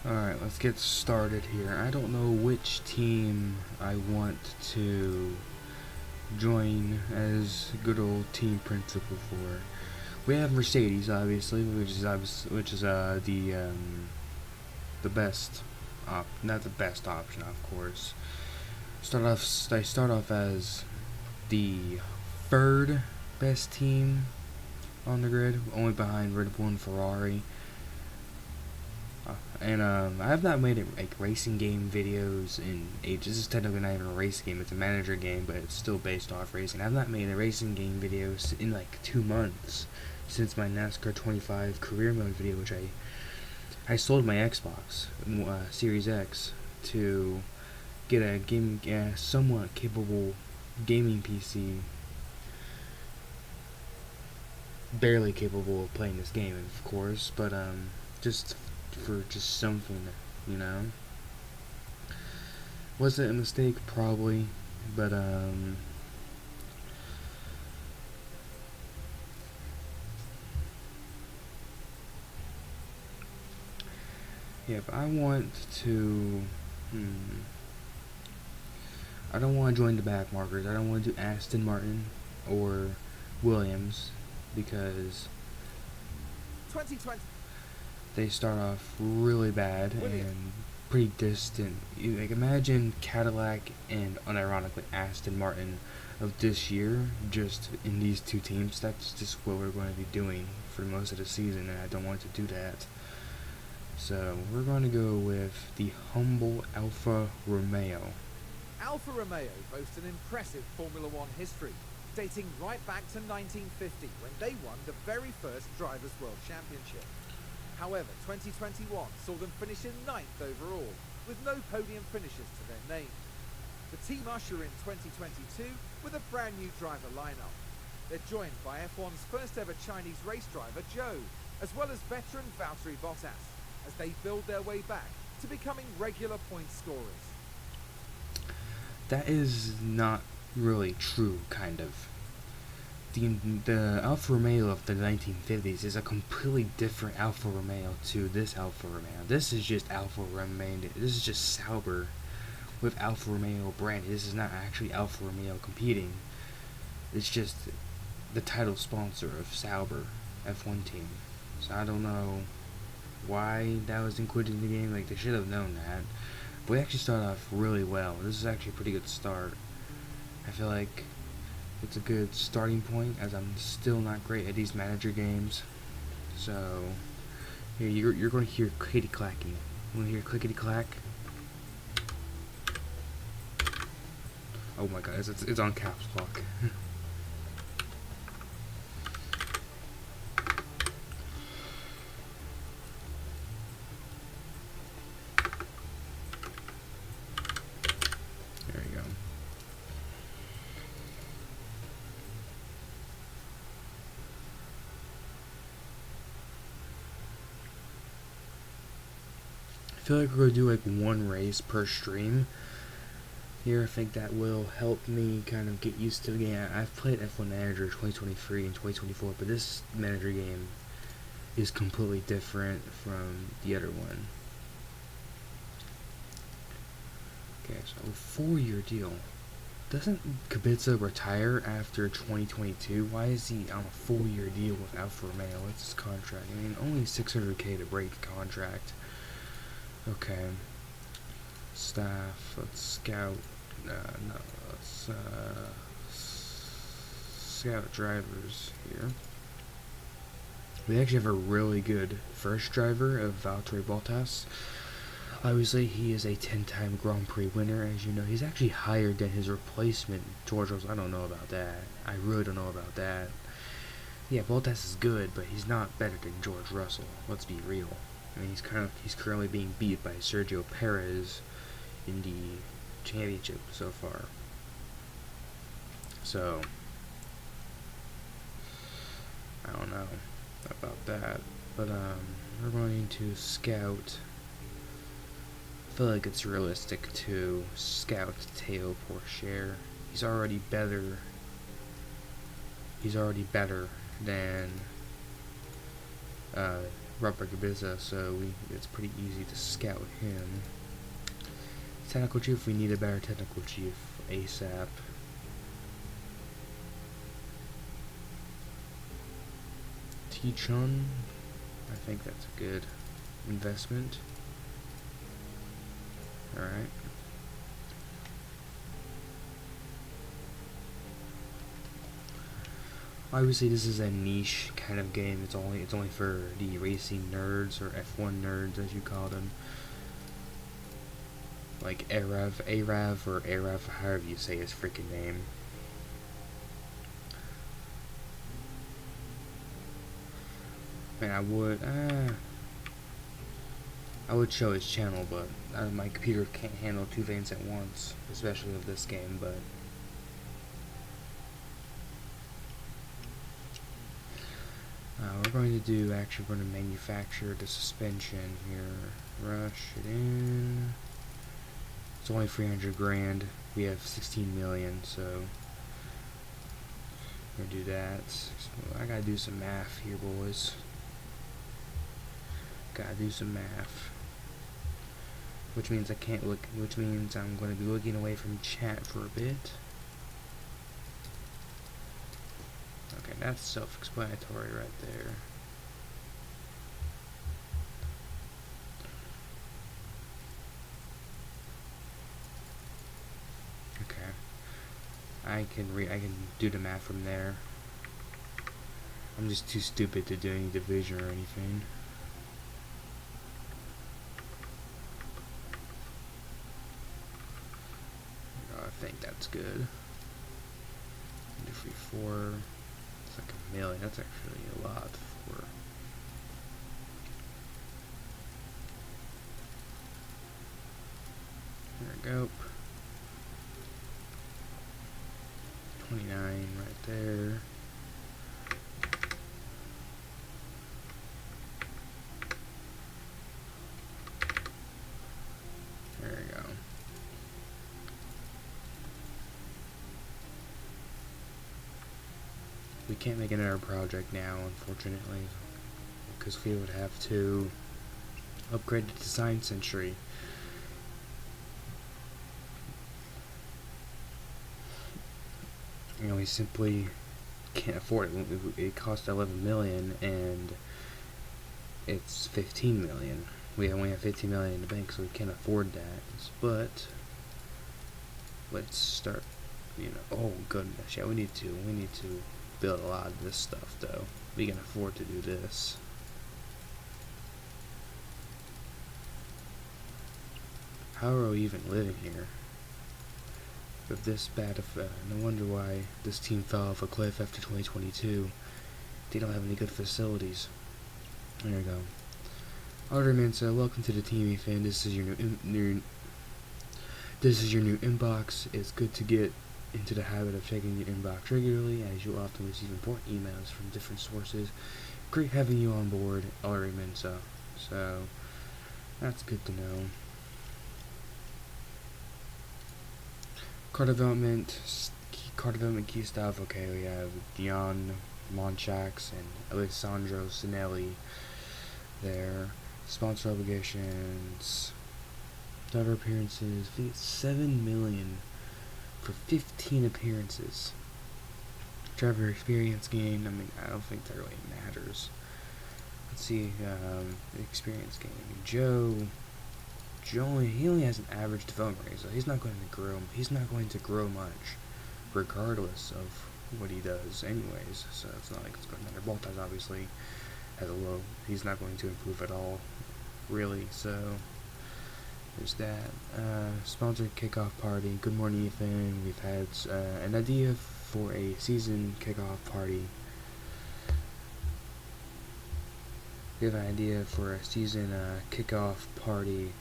Alright, let's get started here. I don't know which team I want to join as good old team principal for. We have Mercedes, obviously, the best not the best option, of course. I start off as the third best team on the grid, only behind Red Bull and Ferrari. I have not made like racing game videos in ages. This is technically not even a racing game; it's a manager game, but it's still based off racing. I've not made a racing game video in like 2 months since my NASCAR 25 career mode video, which I sold my Xbox Series X to get a somewhat capable gaming PC, barely capable of playing this game, of course, but just for just something, you know. Was it a mistake? Probably, but yeah, if I want to, I don't want to join the back markers. I don't want to do Aston Martin or Williams because 2020. they start off really bad and pretty distant. Like, imagine Cadillac and unironically Aston Martin of this year just in these two teams. That's just what we're going to be doing for most of the season, and I don't want to do that. So we're going to go with the humble Alfa Romeo. Alfa Romeo boasts an impressive Formula One history, dating right back to 1950 when they won the very first Drivers' World Championship. However, 2021 saw them finish in 9th overall, with no podium finishes to their name. The team usher in 2022 with a brand new driver lineup. They're joined by F1's first ever Chinese race driver, Zhou, as well as veteran Valtteri Bottas, as they build their way back to becoming regular point scorers. That is not really true, kind of. The Alfa Romeo of the 1950s is a completely different Alfa Romeo to this Alfa Romeo. This is just Alfa Romeo. This is just Sauber with Alfa Romeo branded. This is not actually Alfa Romeo competing. It's just the title sponsor of Sauber F1 team. So I don't know why that was included in the game. Like, they should have known that. But we actually start off really well. This is actually a pretty good start. I feel like it's a good starting point, as I'm still not great at these manager games. So, here, you're going to hear clickety clacking. You want to hear clickety clack? Oh my god, it's on caps lock. There you go. I feel like we're going to do like one race per stream here. I think that will help me kind of get used to the game. I've played F1 Manager 2023 and 2024, but this manager game is completely different from the other one. Okay, so 4-year deal. Doesn't Kubica retire after 2022? Why is he on a 4-year deal with Alfa Romeo? What's his contract? I mean, only $600K to break the contract. Okay. Staff. Let's scout. Let's scout drivers here. We actually have a really good first driver of Valtteri Bottas. Obviously, he is a 10-time Grand Prix winner, as you know. He's actually higher than his replacement, George Russell. I don't know about that. I really don't know about that. Yeah, Bottas is good, but he's not better than George Russell. Let's be real. I mean, he's currently being beat by Sergio Perez in the championship so far. So, I don't know about that. But we're going to scout. I feel like it's realistic to scout Théo Pourchaire. He's already better than Robert Gabiza, so it's pretty easy to scout him. Technical chief, we need a better technical chief ASAP. T-Chun, I think that's a good investment. Alright. Obviously this is a niche kind of game. It's only for the racing nerds, or F1 nerds as you call them. Like Arav or Arav, however you say his freaking name. Man, I would show his channel, but my computer can't handle two things at once, especially with this game. But we're going to manufacture the suspension here. Rush it in. It's only 300 grand. We have 16 million, so we're gonna do that. I gotta do some math here, boys. Gotta do some math. Which means I can't look. Which means I'm going to be looking away from chat for a bit. Okay, that's self-explanatory right there. Okay, I can do the math from there. I'm just too stupid to do any division or anything. I think that's good. 4. It's like a million. That's actually a lot for. There we go. 29 right there. There we go. We can't make another project now, unfortunately, because we would have to upgrade the design century. You know, we simply can't afford it. It costs 11 million, and it's 15 million. We only have 15 million in the bank, so we can't afford that. But let's start. You know, oh goodness, yeah, we need to build a lot of this stuff, though. We can afford to do this. How are we even living here? With this bad of, no wonder why this team fell off a cliff after 2022. They don't have any good facilities. There we go. Alderman, so welcome to the team, Ethan. This is your new inbox. It's good to get into the habit of checking your inbox regularly, as you'll often receive important emails from different sources. Great having you on board, Alderman. So that's good to know. Car development key stuff. Okay, we have Dion Monchax and Alessandro Sinelli there. Sponsor obligations, driver appearances. I think it's 7 million for 15 appearances. Driver experience gain. I mean, I don't think that really matters. Let's see. Experience gain. He only has an average development rate, so he's not going to grow. He's not going to grow much, regardless of what he does, anyways. So it's not like it's going to matter. Baltas obviously has a low. He's not going to improve at all, really. So there's that. Sponsored kickoff party. Good morning, Ethan. We've had an idea for a season kickoff party. We have an idea for a season kickoff party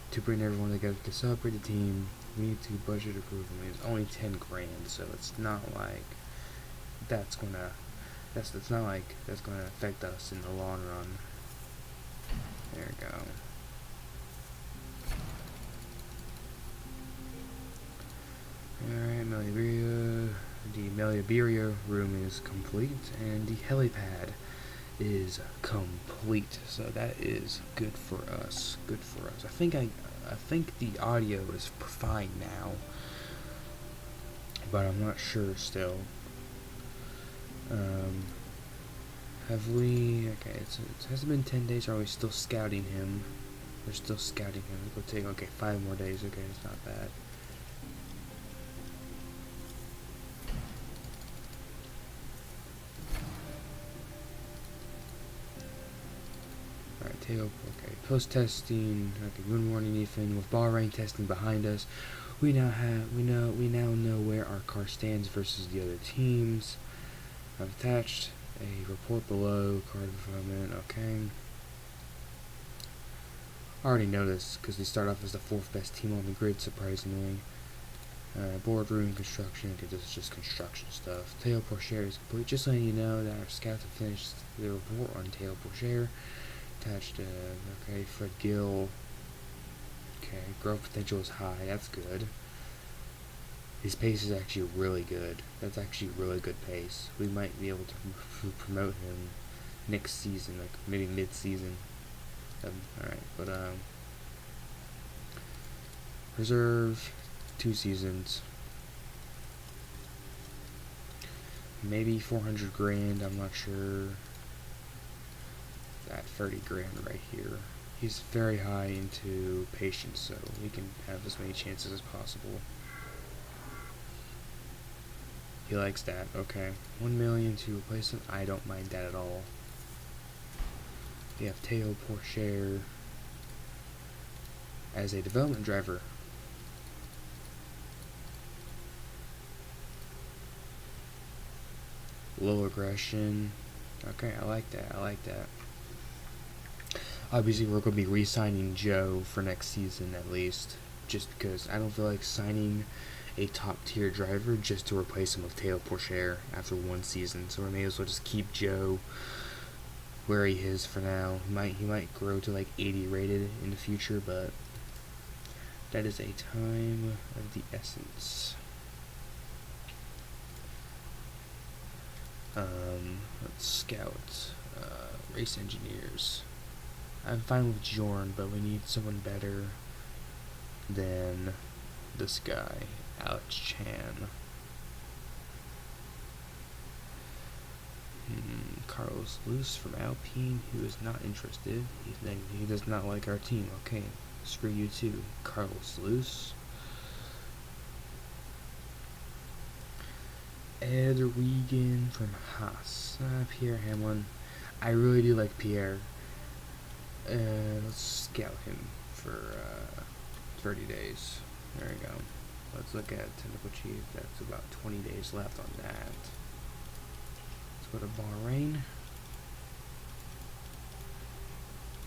to bring everyone together to celebrate the team. We need to budget approval. I mean, it's only 10 grand, so it's not like that's gonna affect us in the long run. There we go. Alright, the Meliabiria room is complete, and the helipad is complete. So that is good for us. Good for us. I think the audio is fine now, but I'm not sure still. Have we? Okay, it hasn't been 10 days. Are we still scouting him? We're still scouting him. It'll take, okay, 5 more days. Okay, it's not bad. Alright, tail. Okay, post testing. Okay, good morning, Ethan. With Bahrain testing behind us, we now know where our car stands versus the other teams. I've attached a report below. Car development. Okay. I already know this because they start off as the 4th best team on the grid, surprisingly. Boardroom construction. Okay, this is just construction stuff. Théo Pourchaire is complete. Just letting you know that our scouts have finished the report on Théo Pourchaire. Attached. Okay, Fred Gill. Okay, growth potential is high. That's good. His pace is actually really good. That's actually really good pace. We might be able to promote him next season, like maybe mid-season. Alright, but reserve 2 seasons, maybe 400 grand. I'm not sure. That 30 grand right here. He's very high into patience, so we can have as many chances as possible. He likes that. Okay, 1 million to replace him. I don't mind that at all. We have Théo Pourchaire as a development driver. Low aggression. Okay, I like that. I like that. Obviously, we're going to be re-signing Joe for next season at least, just because I don't feel like signing a top-tier driver just to replace him with Théo Pourchaire after 1 season. So we may as well just keep Joe where he is for now. He might grow to like 80 rated in the future, but that is a time of the essence. Let's scout race engineers. I'm fine with Jorn, but we need someone better than this guy, Alex Chan. Carlos Luce from Alpine, who is not interested. He does not like our team. Okay, screw you too, Carlos Luce. Ed Regan from Haas. Pierre Hamlin. I really do like Pierre. Let's scout him for 30 days. There we go. Let's look at technical chief. That's about 20 days left on that. Let's go to Bahrain.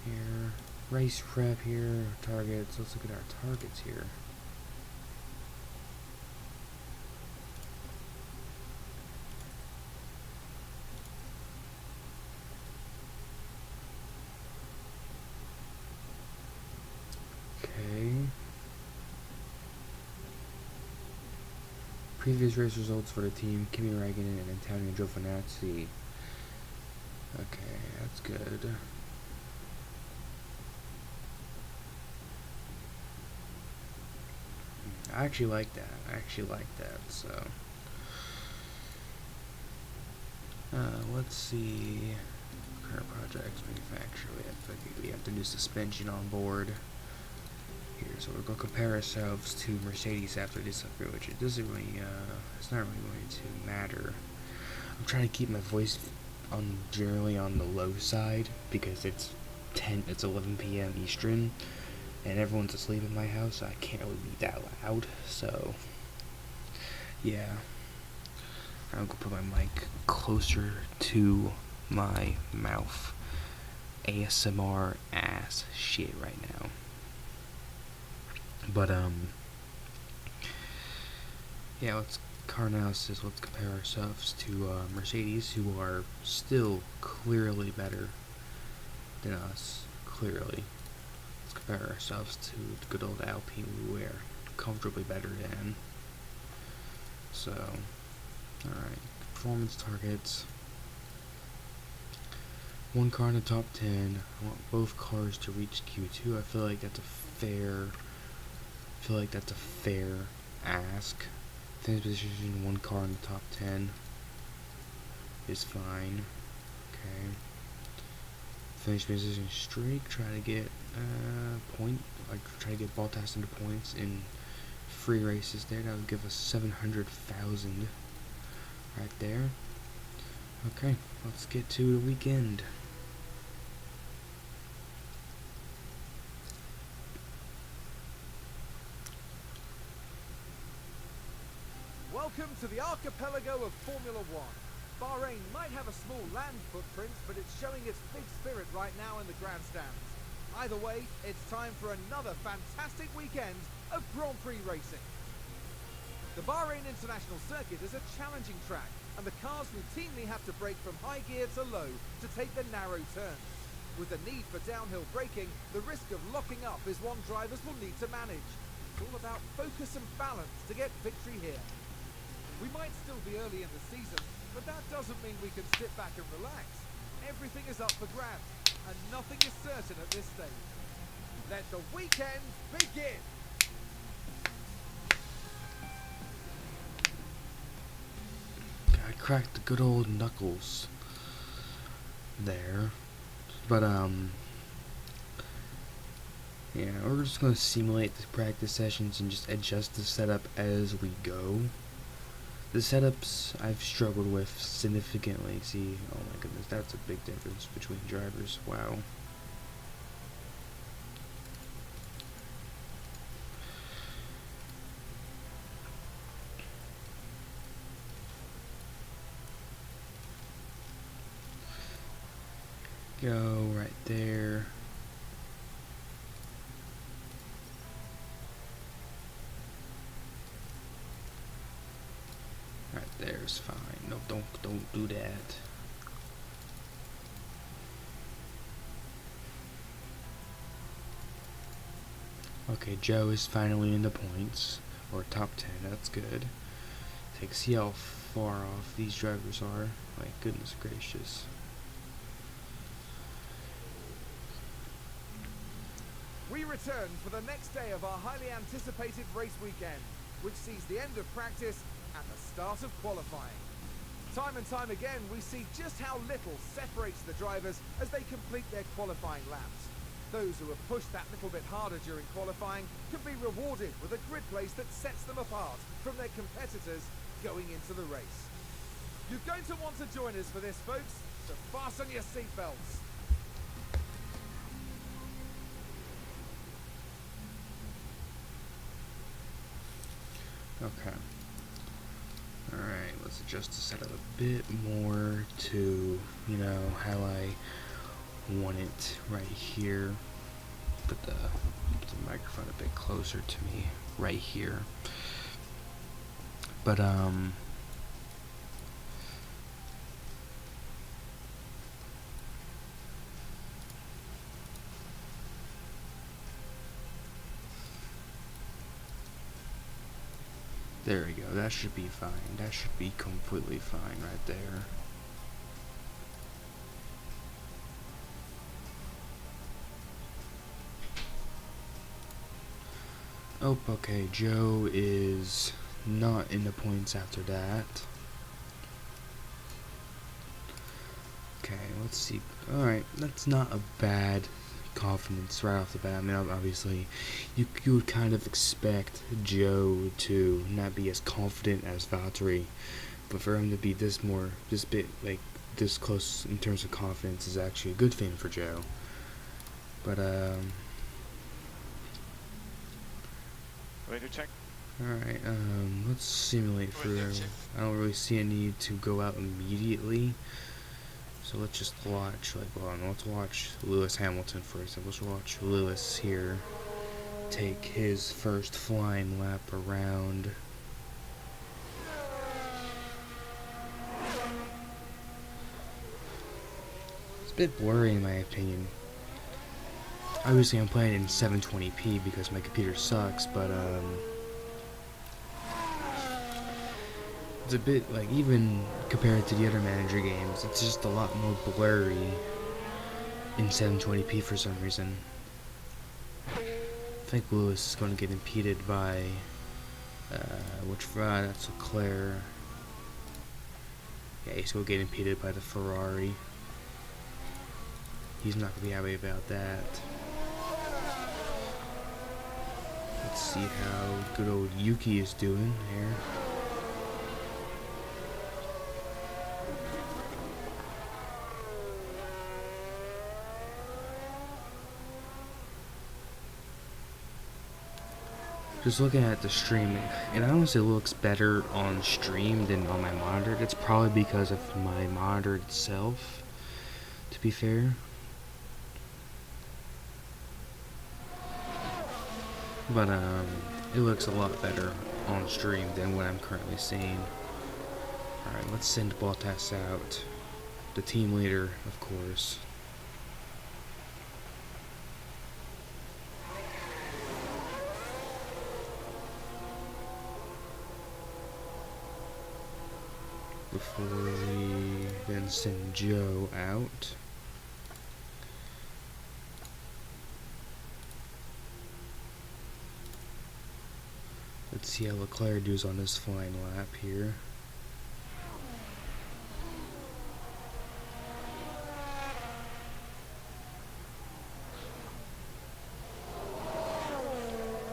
Here. Race prep here. Targets. Let's look at our targets here. Okay. Previous race results for the team: Kimi Räikkönen and Antonio Giovinazzi. Okay, that's good. I actually like that. So, let's see. Current projects, manufacturer. We have to do suspension on board. Here, so we're going to compare ourselves to Mercedes after this upgrade, which it doesn't really, it's not really going to matter. I'm trying to keep my voice generally on the low side, because it's 11 p.m. Eastern, and everyone's asleep in my house, so I can't really be that loud, so, yeah. I'm going to put my mic closer to my mouth. ASMR ass shit right now. But, yeah, let's compare ourselves to Mercedes, who are still clearly better than us. Clearly. Let's compare ourselves to the good old Alpine, who we are comfortably better than. So, alright. Performance targets. one car in the top 10. I want both cars to reach Q2. I feel like that's a fair ask. Finish position, one car in the top 10 is fine. Okay. Finish position streak. Try to get try to get Bottas into points in free races there. That would give us 700,000 right there. Okay, let's get to the weekend. Welcome to the archipelago of Formula One. Bahrain might have a small land footprint, but it's showing its big spirit right now in the grandstands. Either way, it's time for another fantastic weekend of Grand Prix racing. The Bahrain International Circuit is a challenging track, and the cars routinely have to brake from high gear to low to take the narrow turns. With the need for downhill braking, the risk of locking up is one drivers will need to manage. It's all about focus and balance to get victory here. We might still be early in the season, but that doesn't mean we can sit back and relax. Everything is up for grabs, and nothing is certain at this stage. Let the weekend begin! I cracked the good old knuckles there. But yeah, we're just gonna simulate the practice sessions and just adjust the setup as we go. The setups I've struggled with significantly. See, oh my goodness, that's a big difference between drivers. Wow. Go right there. Right there's fine. No, don't do that. Okay, Joe is finally in the points, or top 10. That's good. See how far off these drivers are. My goodness gracious. We return for the next day of our highly anticipated race weekend, which sees the end of practice and the start of qualifying. Time and time again, we see just how little separates the drivers as they complete their qualifying laps. Those who have pushed that little bit harder during qualifying can be rewarded with a grid place that sets them apart from their competitors going into the race. You're going to want to join us for this, folks, so fasten your seatbelts. Okay. Alright, let's adjust the setup a bit more to, you know, how I want it right here. Put the microphone a bit closer to me right here. But, there we go. That should be fine. That should be completely fine right there. Oh, okay. Joe is not in the points after that. Okay, let's see. Alright, that's not a bad confidence right off the bat. I mean, obviously, you would kind of expect Joe to not be as confident as Valtteri, but for him to be this close in terms of confidence is actually a good thing for Joe. But Ready to check? alright, let's simulate for. I don't really see a need to go out immediately. So let's just watch, let's watch Lewis Hamilton first. Let's watch Lewis here take his first flying lap around. It's a bit blurry in my opinion. Obviously I'm playing in 720p because my computer sucks, but it's a bit like, even compared to the other manager games, it's just a lot more blurry in 720p for some reason. I think Lewis is going to get impeded by that's Leclerc. Yeah, he's going to get impeded by the Ferrari. He's not going to be happy about that. Let's see how good old Yuki is doing here. Just looking at the stream, it honestly looks better on stream than on my monitor. It's probably because of my monitor itself, to be fair. But it looks a lot better on stream than what I'm currently seeing. Alright, let's send Bottas out. The team leader, of course. Before we then send Joe out. Let's see how Leclerc does on his flying lap here.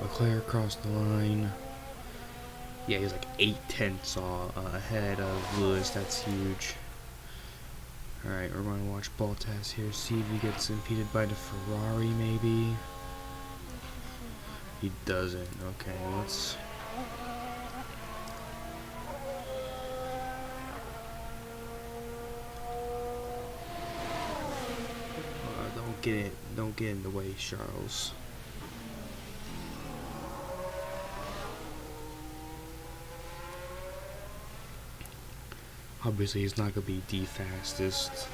Leclerc across the line. Yeah, he's like 8/10 ahead of Lewis. That's huge. Alright, we're going to watch Bottas here. See if he gets impeded by the Ferrari, maybe. He doesn't. Okay, let's... don't get in the way, Charles. Obviously, he's not gonna be the fastest.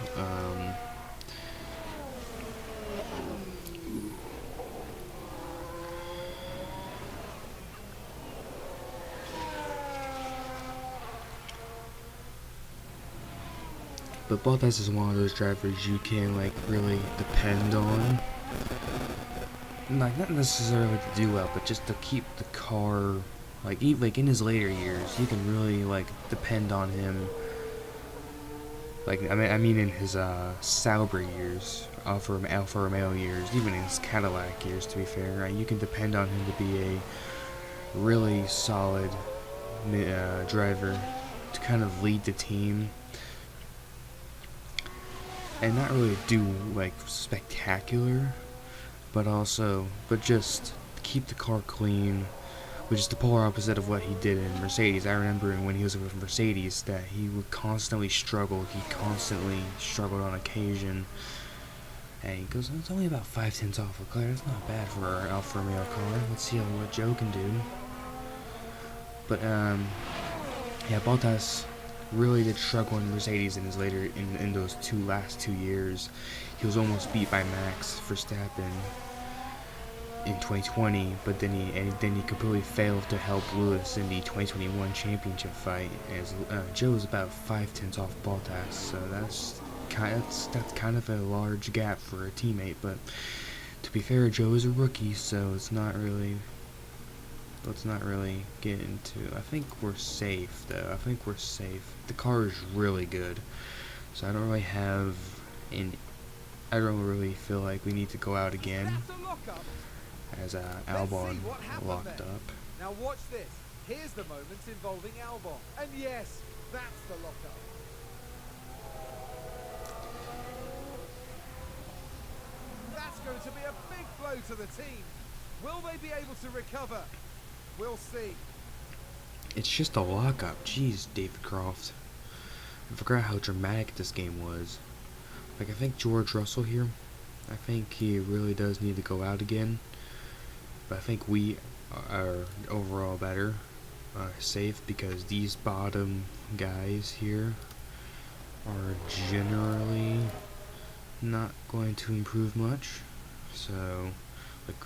But Bottas is one of those drivers you can like really depend on. Like not necessarily to do well, but just to keep the car like in his later years, you can really like depend on him. Like I mean in his Sauber years, Alfa Romeo years, even in his Cadillac years, to be fair, right? You can depend on him to be a really solid driver to kind of lead the team. And not really do like spectacular, but just keep the car clean, which is the polar opposite of what he did in Mercedes. I remember when he was with Mercedes that he would constantly struggle. He constantly struggled on occasion. And he goes, it's only about 5/10 off Leclerc. That's not bad for our Alfa Romeo car. Let's see what Joe can do. But yeah, Bottas really did struggle in Mercedes in his later in those last 2 years. He was almost beat by Max Verstappen in 2020, but then he completely failed to help Lewis in the 2021 championship fight. As Joe was about 5/10 off Bottas, so that's kind of a large gap for a teammate. But to be fair, Joe is a rookie, so let's not really get into. I think we're safe, though. I think we're safe. The car is really good, so I don't really feel like we need to go out again. As Albon locked up. Now watch this. Here's the moment involving Albon, and yes, that's the lockup. That's going to be a big blow to the team. Will they be able to recover? We'll see. It's just a lockup. Jeez, David Croft. I forgot how dramatic this game was. Like, I think George Russell here, I think he really does need to go out again. But I think we are overall better, safe, because these bottom guys here are generally not going to improve much. So, like,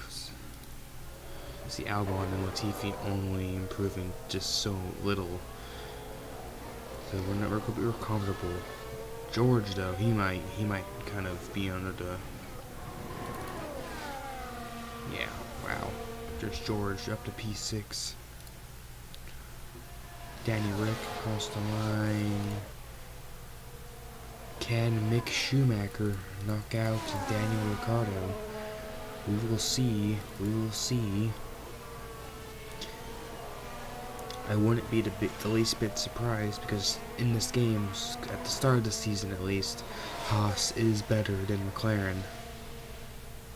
see Albon and Latifi only improving just so little. So we're comfortable George though, he might kind of be under the. Yeah, wow. There's George up to P6. Danny Rick across the line. Can Mick Schumacher knock out Daniel Ricciardo? We will see. We will see. I wouldn't be the least bit surprised because in this game, at the start of the season at least, Haas is better than McLaren.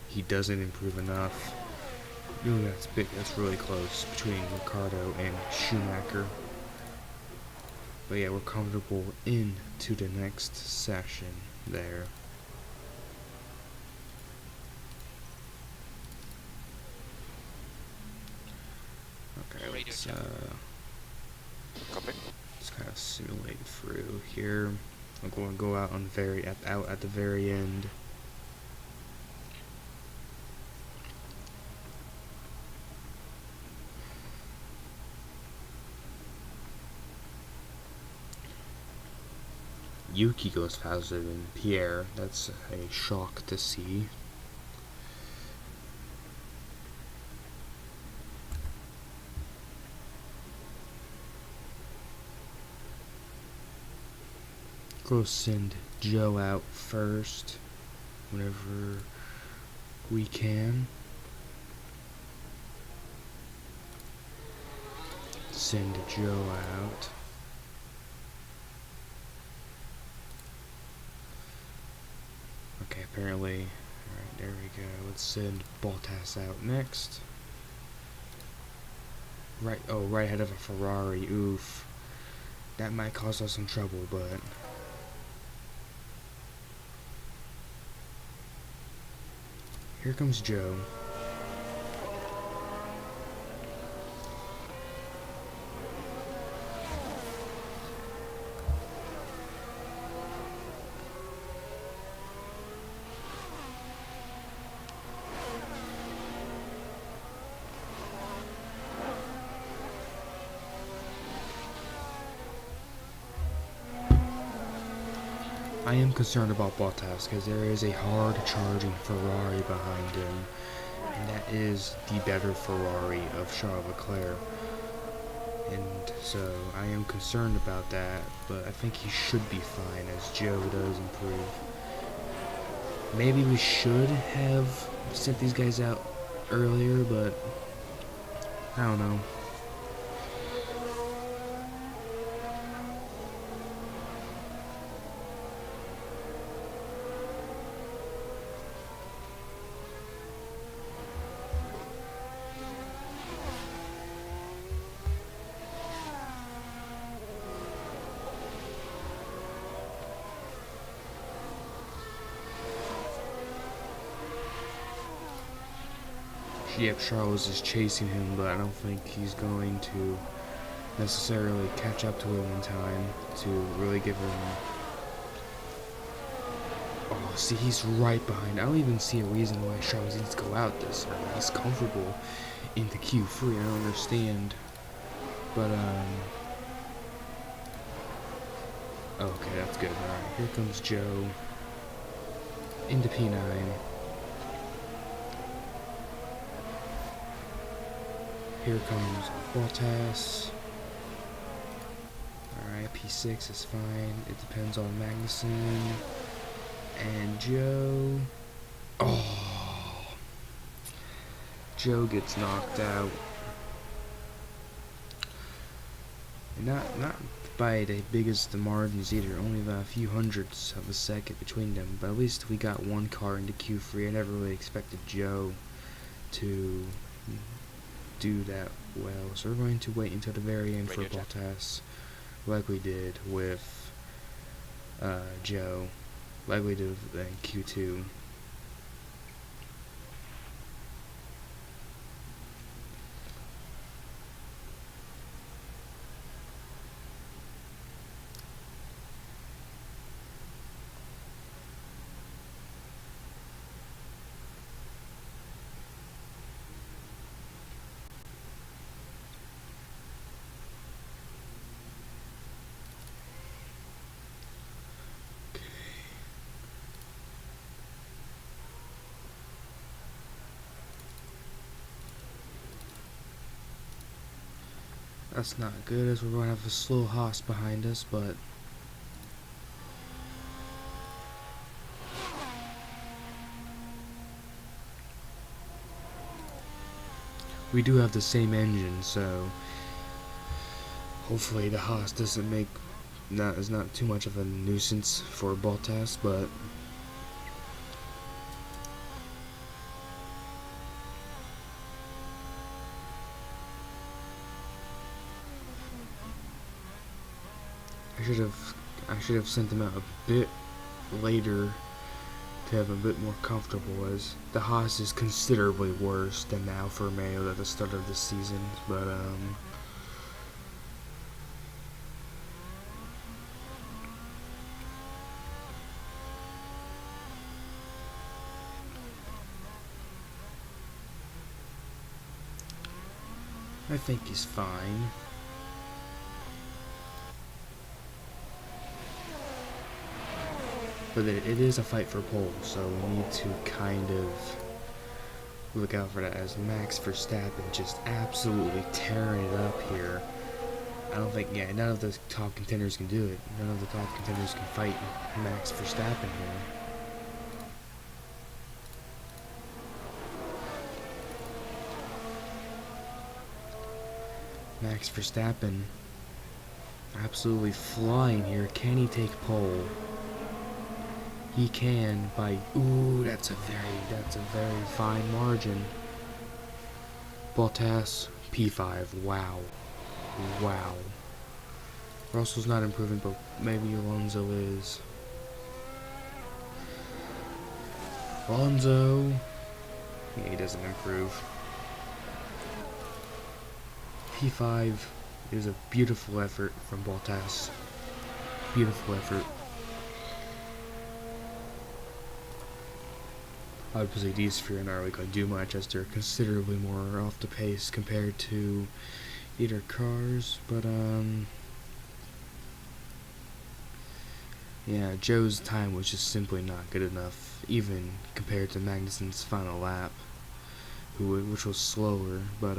He doesn't improve enough. Ooh, that's big. That's really close between Ricciardo and Schumacher. But yeah, we're comfortable into the next session there. Okay, let's kind of simulate through here. I'm going to go out at the very end. Yuki goes faster than Pierre. That's a shock to see. Go send Joe out first whenever we can. Send Joe out. Okay, apparently. Alright, there we go. Let's send Bottas out next. Right ahead of a Ferrari. Oof. That might cause us some trouble, but here comes Joe. I am concerned about Bottas because there is a hard charging Ferrari behind him, and that is the better Ferrari of Charles Leclerc. And so I am concerned about that, but I think he should be fine as Joe does improve. Maybe we should have sent these guys out earlier, but I don't know. Yep, Charles is chasing him, but I don't think he's going to necessarily catch up to him in time to really give him. Oh, see, he's right behind. I don't even see a reason why Charles needs to go out this early. He's comfortable into Q3. I don't understand. But, okay, that's good. Alright, here comes Joe into P9. Here comes Bottas. Alright, P6 is fine. It depends on Magnussen. And Joe. Oh! Joe gets knocked out. And not by the biggest margins either. Only about a few hundredths of a second between them. But at least we got one car into Q3. I never really expected Joe to do that well, so we're going to wait until the very end for Bottas, like we did with Joe, like we did in Q2. That's not good, as we're going to have a slow Haas behind us, but we do have the same engine, so hopefully the Haas doesn't make is not too much of a nuisance for Bottas, but I should have sent them out a bit later to have a bit more comfortable, as the Haas is considerably worse than the Alfa Romeo at the start of the season, but I think he's fine. But it is a fight for pole, so we need to kind of look out for that, as Max Verstappen just absolutely tearing it up here. I don't think, none of the top contenders can do it. None of the top contenders can fight Max Verstappen here. Max Verstappen absolutely flying here. Can he take pole? He can by, ooh, that's a very fine margin. Bottas P5. Wow. Russell's not improving, but maybe Alonso is. Alonso, yeah, he doesn't improve. P5 is a beautiful effort from Bottas. Beautiful effort. Obviously, these three are not really going to do much, as they're considerably more off the pace compared to either cars, but yeah, Joe's time was just simply not good enough, even compared to Magnussen's final lap, which was slower, but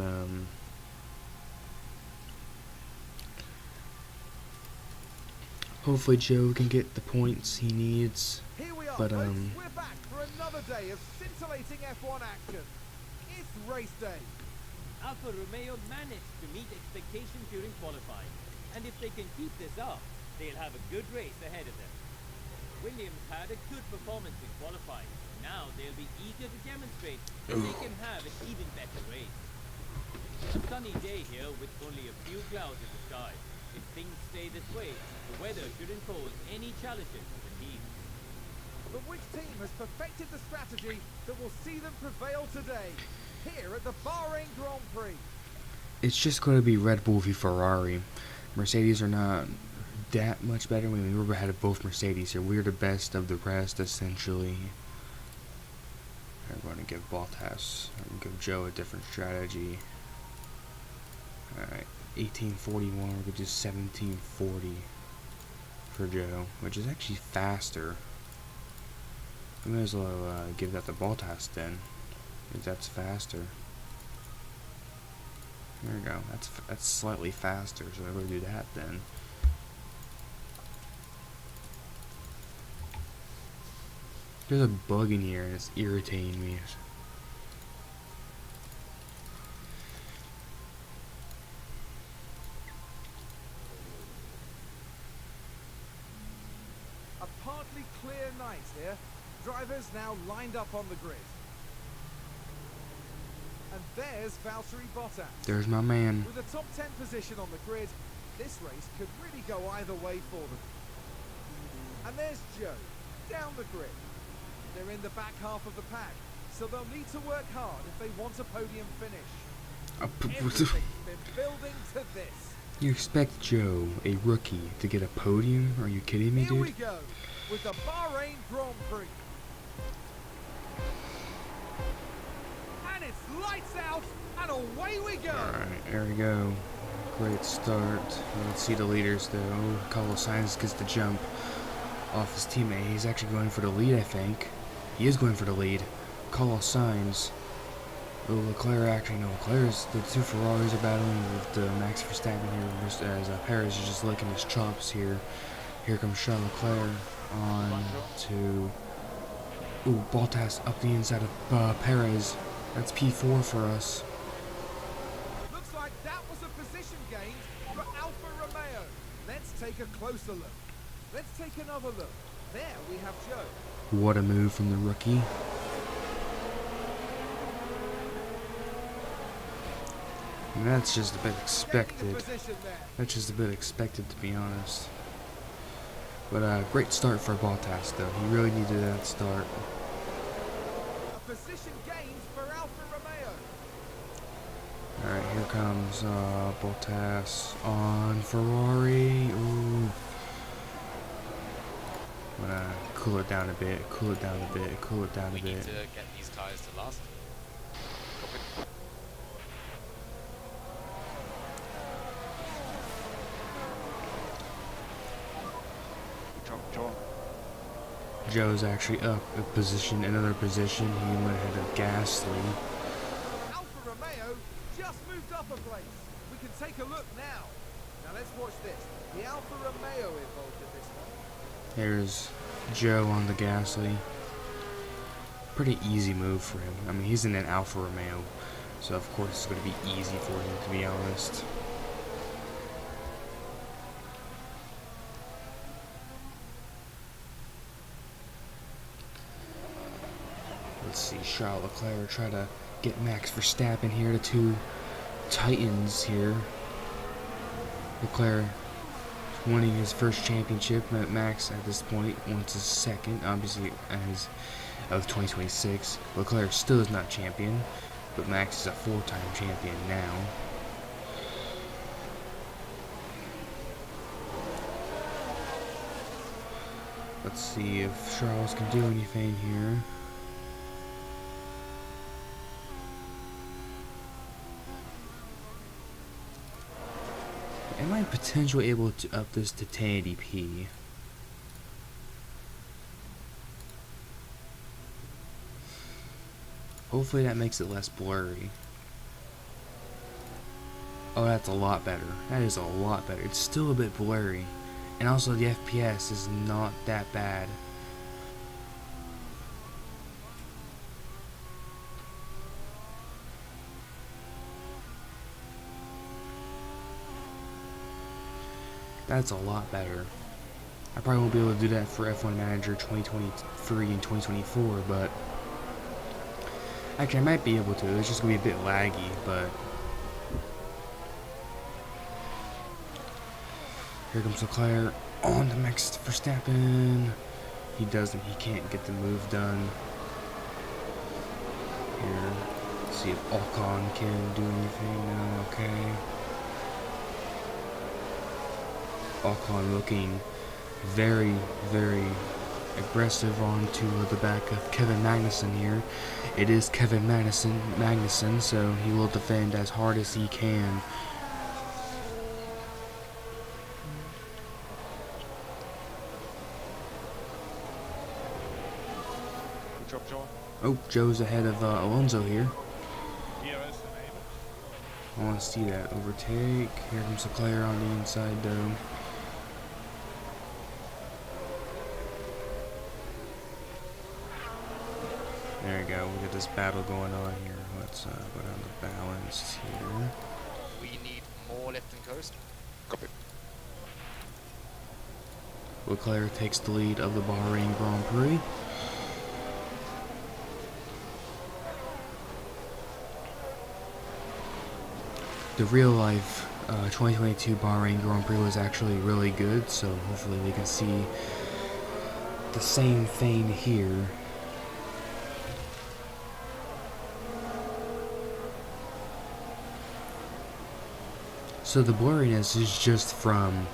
hopefully Joe can get the points he needs. Here we are, But folks. We're back for another day of scintillating F1 action. It's race day. Alfa Romeo managed to meet expectations during qualifying, and if they can keep this up, they'll have a good race ahead of them. Williams had a good performance in qualifying. Now they'll be eager to demonstrate that they can have an even better race. A sunny day here with only a few clouds in the sky. If things stay this way, the weather shouldn't pose any challenges for the team. But which team has perfected the strategy that will see them prevail today, here at the Bahrain Grand Prix? It's just going to be Red Bull v Ferrari. Mercedes are not that much better. We were ahead of both Mercedes here. We're the best of the rest, essentially. I'm going to give Bottas, I'm going to give Joe a different strategy. Alright, 1841, we're going to do 1740 for Joe, which is actually faster. We may as well give that to Bottas then, if that's faster. There we go, that's slightly faster, so I'm going to do that then. There's a bug in here and it's irritating me. A partly clear night here. Drivers now lined up on the grid. And there's Valtteri Bottas. There's my man. With a top 10 position on the grid, this race could really go either way for them. And there's Joe, down the grid. They're in the back half of the pack, so they'll need to work hard if they want a podium finish. Everything's been building to this. You expect Joe, a rookie, to get a podium? Are you kidding me, Here we dude? go, with the Bahrain Grand Prix. And it's lights out, and away we go. Alright, there we go. Great start. Let's see the leaders though. Carlos Sainz gets the jump off his teammate. He's actually going for the lead, I think. He is going for the lead. Carlos Sainz Oh, Leclerc actually, no, Leclerc's, the two Ferraris are battling with Max Verstappen here just as Perez is just licking his chops here. Here comes Charles Leclerc on to, ooh, Bottas up the inside of Perez. That's P4 for us. Looks like that was a position gained for Alfa Romeo. Let's take a closer look. Let's take another look. There we have Joe. What a move from the rookie. And that's just a bit expected. That's just a bit expected, to be honest. But great start for Bottas, though. He really needed that start. A position gained for Alfa Romeo. Alright, here comes Bottas on Ferrari. Ooh. I'm gonna cool it down a bit, cool it down a bit, cool it down a bit. We need to get these tires to last. Joe's actually up a position, another position. He went ahead of Gasly. Alfa Romeo just moved up a place. We can take a look now. Now let's watch this. The Alfa Romeo involved in this one. There's Joe on the Gasly. Pretty easy move for him. I mean, he's in an Alfa Romeo, so of course it's going to be easy for him, to be honest. Let's see, Charles Leclerc try to get Max Verstappen here, the two titans here. Leclerc winning his first championship. Max at this point wants his second, obviously, as of 2026. Leclerc still is not champion, but Max is a four-time champion now. Let's see if Charles can do anything here. Am I potentially able to up this to 1080p? Hopefully that makes it less blurry. Oh, that's a lot better. That is a lot better. It's still a bit blurry. And also the FPS is not that bad. That's a lot better. I probably won't be able to do that for F1 Manager 2023 and 2024, but actually I might be able to. It's just gonna be a bit laggy, but here comes Leclerc on the Max Verstappen. He can't get the move done. Here, let's see if Ocon can do anything. No, okay. Ocon looking very, very aggressive onto the back of Kevin Magnussen here. It is Kevin Magnussen, so he will defend as hard as he can. Good job, Joe. Oh, Joe's ahead of Alonso here. DRS enabled. I want to see that overtake. Here comes Leclerc on the inside though. There we go. We got this battle going on here. Let's go down the balance here. We need more left and coast. Copy. Leclerc takes the lead of the Bahrain Grand Prix. The real life 2022 Bahrain Grand Prix was actually really good, so hopefully we can see the same thing here. So the blurriness is just from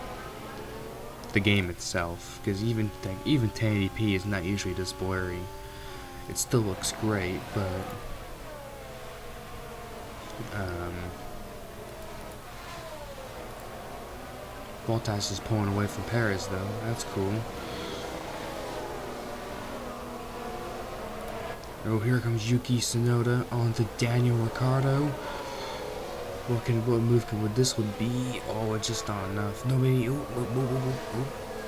the game itself, because even 1080p is not usually this blurry. It still looks great, but Bottas is pulling away from Perez though. That's cool. Oh, here comes Yuki Tsunoda on to Daniel Ricciardo. What move would this would be? Oh, it's just not enough. Nobody. Ooh, ooh, ooh, ooh, ooh.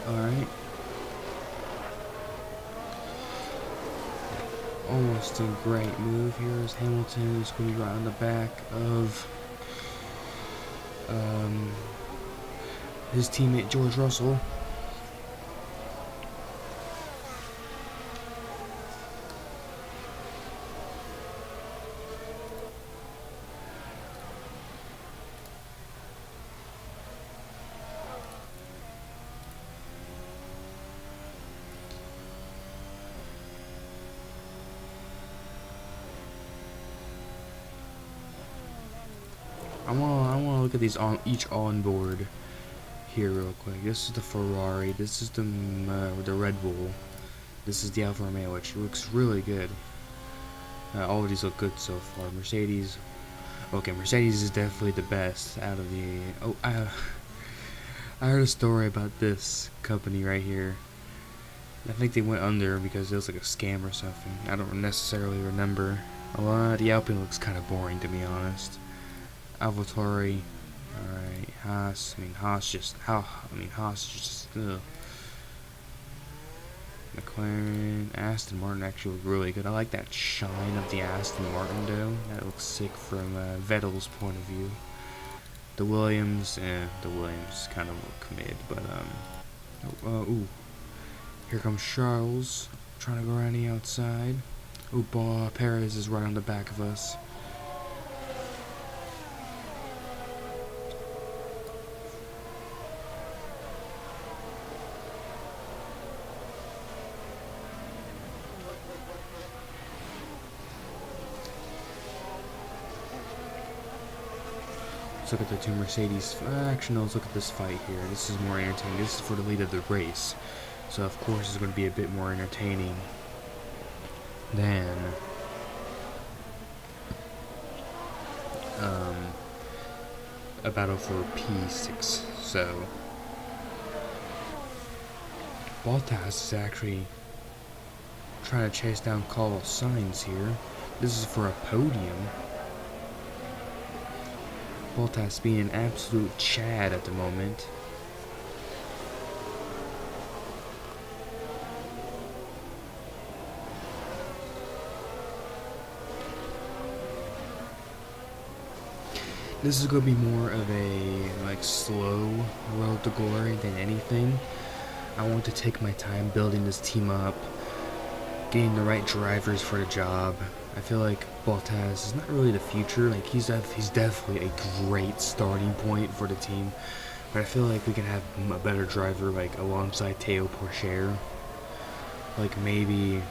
All right. Almost a great move. Here's Hamilton, who's going to be right on the back of his teammate George Russell. I wanna look at these each onboard here real quick. This is the Ferrari. This is the Red Bull. This is the Alfa Romeo, which looks really good. All of these look good so far. Mercedes. Okay, Mercedes is definitely the best out of the. Oh, I heard a story about this company right here. I think they went under because it was like a scam or something. I don't necessarily remember. The Alpine looks kind of boring, to be honest. AlphaTauri, alright, Haas just, ugh. McLaren, Aston Martin actually look really good. I like that shine of the Aston Martin though. That looks sick from Vettel's point of view. The Williams kind of look mid, but ooh. Here comes Charles, trying to go around the outside. Ooh, Perez is right on the back of us. Let's look at the two Mercedes. Actually, no, let's look at this fight here. This is more entertaining. This is for the lead of the race. So, of course, it's going to be a bit more entertaining than a battle for P6. So, Bottas is actually trying to chase down Carlos Sainz here. This is for a podium. Bottas being an absolute Chad at the moment. This is going to be more of a slow road to glory than anything. I want to take my time building this team up, getting the right drivers for the job. I feel like Bottas is not really the future. Like he's definitely a great starting point for the team, but I feel like we can have a better driver like alongside Théo Pourchaire. Like maybe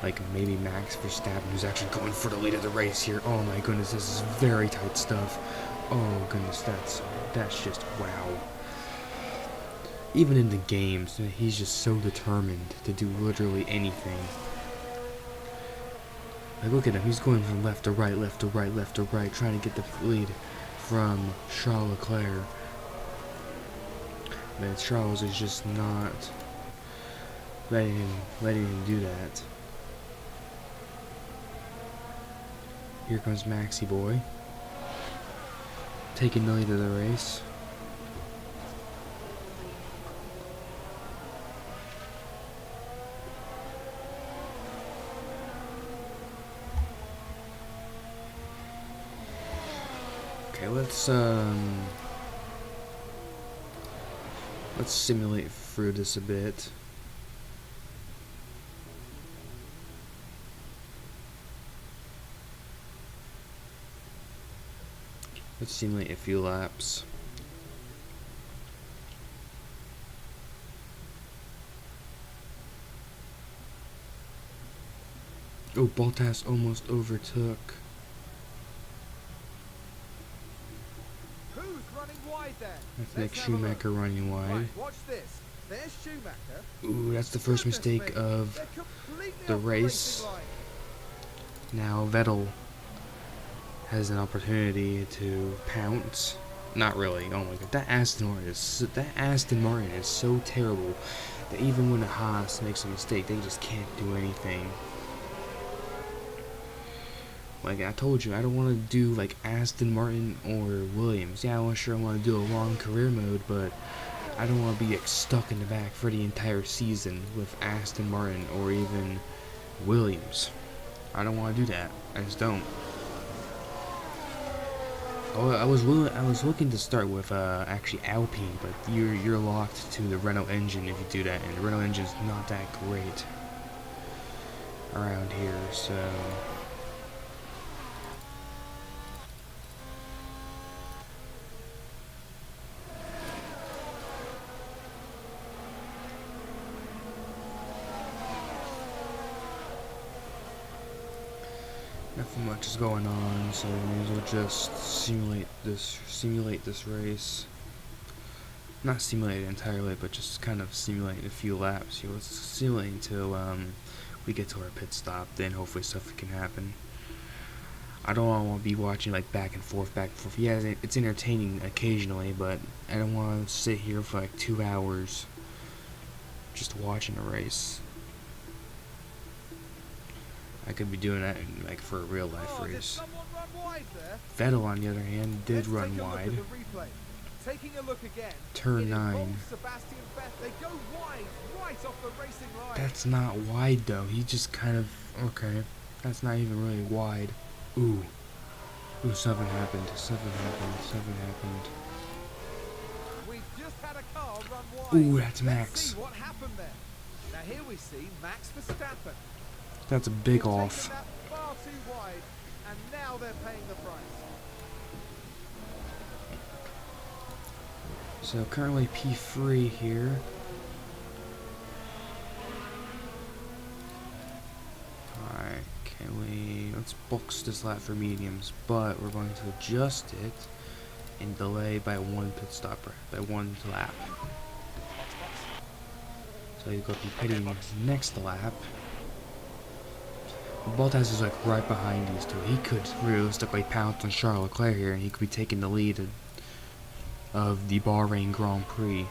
Max Verstappen, who's actually going for the lead of the race here. Oh my goodness, this is very tight stuff. Oh goodness, that's just wow. Even in the games, he's just so determined to do literally anything. Like, look at him. He's going from left to right, left to right, left to right, trying to get the lead from Charles Leclerc. But Charles is just not letting him do that. Here comes Maxie Boy, taking the lead of the race. Okay, let's simulate through this a bit. Let's simulate a few laps. Oh, Bottas almost overtook. Who's running wide there? That's Nick Schumacher running wide. Right, watch this. There's Schumacher. Ooh, that's the first mistake of the race. Now Vettel has an opportunity to pounce. Not really. Oh my god, that Aston Martin is so terrible that even when a Haas makes a mistake, they just can't do anything. Like I told you, I don't want to do like Aston Martin or Williams. Yeah, I want to do a long career mode, but I don't want to be like, stuck in the back for the entire season with Aston Martin or even Williams. I don't want to do that. I just don't. Oh, I was looking to start with actually Alpine, but you're locked to the Renault engine if you do that, and the Renault engine's not that great around here, so. Nothing much is going on, so we may as well just simulate this race. Not simulate it entirely, but just kind of simulate a few laps. You know, let's simulate until we get to our pit stop. Then hopefully stuff can happen. I don't want to be watching like back and forth. Yeah, it's entertaining occasionally, but I don't want to sit here for like 2 hours just watching a race. I could be doing that in, like for a real life race. Vettel, on the other hand, did run wide. Taking a look again, Turn 9. Sebastian Vettel, they go wide, right off the racing line. That's not wide though. He just kind of okay. That's not even really wide. Ooh, something happened. Something happened. We just had a car run wide. Ooh, that's Max. Let's see what happened there. Now here we see Max Verstappen. That's a big Taken off. that far too wide, and now they're paying the price. So currently P3 here. Alright, let's box this lap for mediums, but we're going to adjust it and delay by one pit stop, by one lap. So you go to pitting next lap. Bottas is like right behind these two. He could realistically pounce on Charles Leclerc here, and he could be taking the lead of the Bahrain Grand Prix.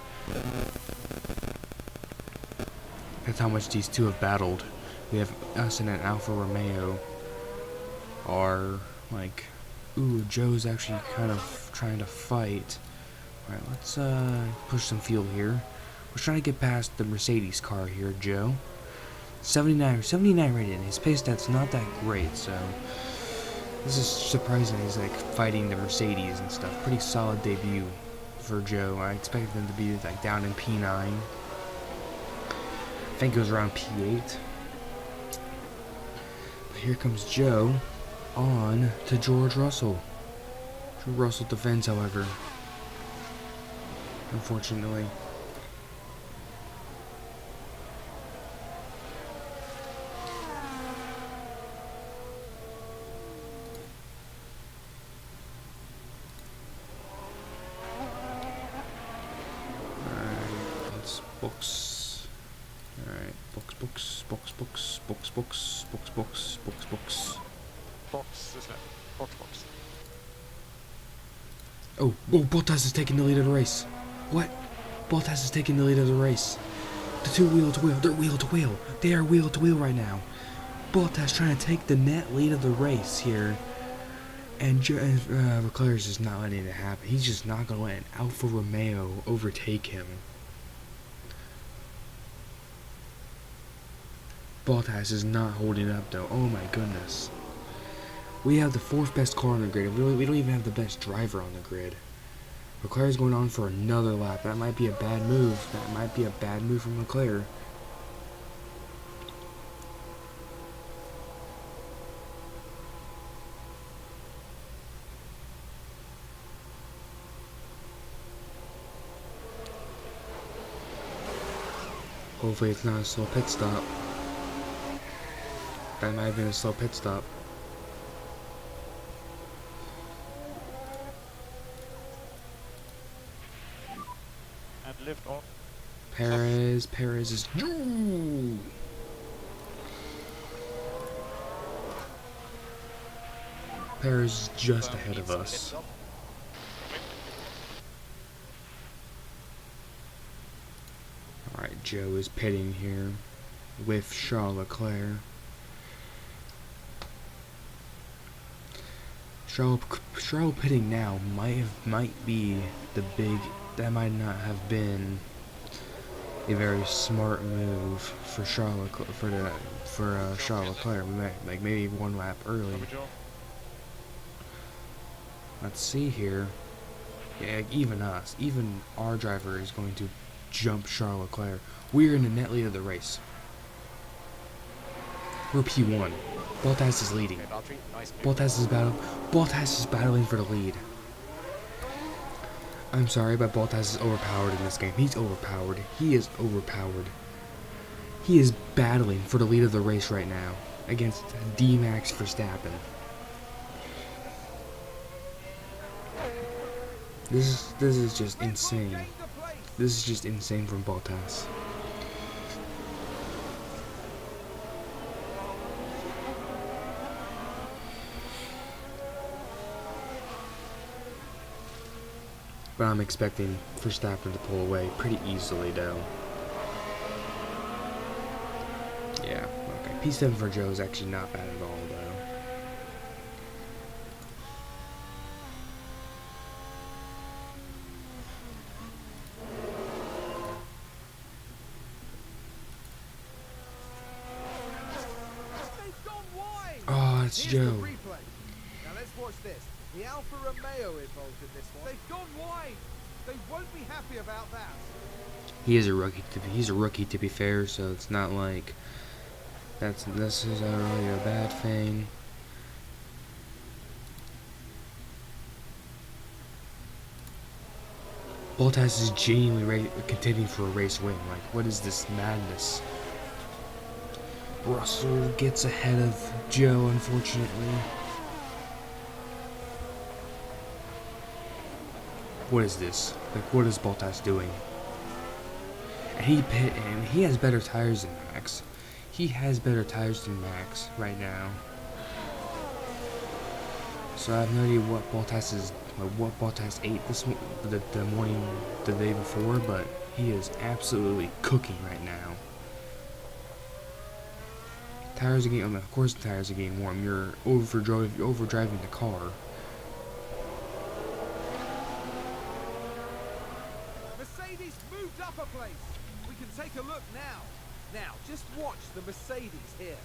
That's how much these two have battled. We have us and an Alfa Romeo are like, ooh, Joe's actually kind of trying to fight. Alright, let's push some fuel here. We're trying to get past the Mercedes car here, Joe. 79 rated, and his pace stats not that great, so this is surprising. He's like fighting the Mercedes and stuff. Pretty solid debut for Joe. I expected them to be like down in P9. I think it was around P8. But here comes Joe on to George Russell. George Russell defends, however, unfortunately. Books. Alright, books. Box, isn't it? Box. Oh, Bottas is taking the lead of the race. What? Bottas is taking the lead of the race. The two wheel to wheel. They're wheel to wheel. They are wheel to wheel right now. Bottas trying to take the net lead of the race here. And Leclerc is just not letting it happen. He's just not going to let an Alfa Romeo overtake him. Bottas is not holding up though. Oh my goodness. We have the 4th best car on the grid. We don't even have the best driver on the grid. Leclerc is going on for another lap. That might be a bad move. That might be a bad move from Leclerc. Hopefully it's not a slow pit stop. That might have been a slow pit stop. And lift on. Perez is... Perez is just ahead of us. Alright, Joe is pitting here with Charles Leclerc. Charlotte pitting now might be the big. That might not have been a very smart move for Charlotte Charles Leclerc. We might like maybe one lap early. Let's see here. Yeah, even our driver is going to jump Charles Leclerc. We're in the net lead of the race. We're P1. Bottas is leading. Okay, Valtteri, nice move. Bottas is battling for the lead. I'm sorry, but Bottas is overpowered in this game. He's overpowered. He is overpowered. He is battling for the lead of the race right now against D-Max Verstappen. This is just insane. This is just insane from Bottas. But I'm expecting Verstappen to pull away pretty easily, though. Yeah, okay. P7 for Joe is actually not bad at all, though. They've gone wide. Oh, it's Here's the Joe. replay. Now let's watch this. The Alfa Romeo involved in this one. They've gone wide. They won't be happy about that. He's a rookie to be fair, so it's not like this is really a bad thing. Bottas is genuinely contending for a race win. Like, what is this madness? Russell gets ahead of Joe, unfortunately. What is this? Like, what is Bottas doing? And he has better tires than Max. He has better tires than Max right now. So I have no idea what Bottas ate the day before, but he is absolutely cooking right now. Tires are getting, of course the tires are getting warm. You're overdriving the car. Mercedes moved up a place. We can take a look now. Now, just watch the Mercedes here.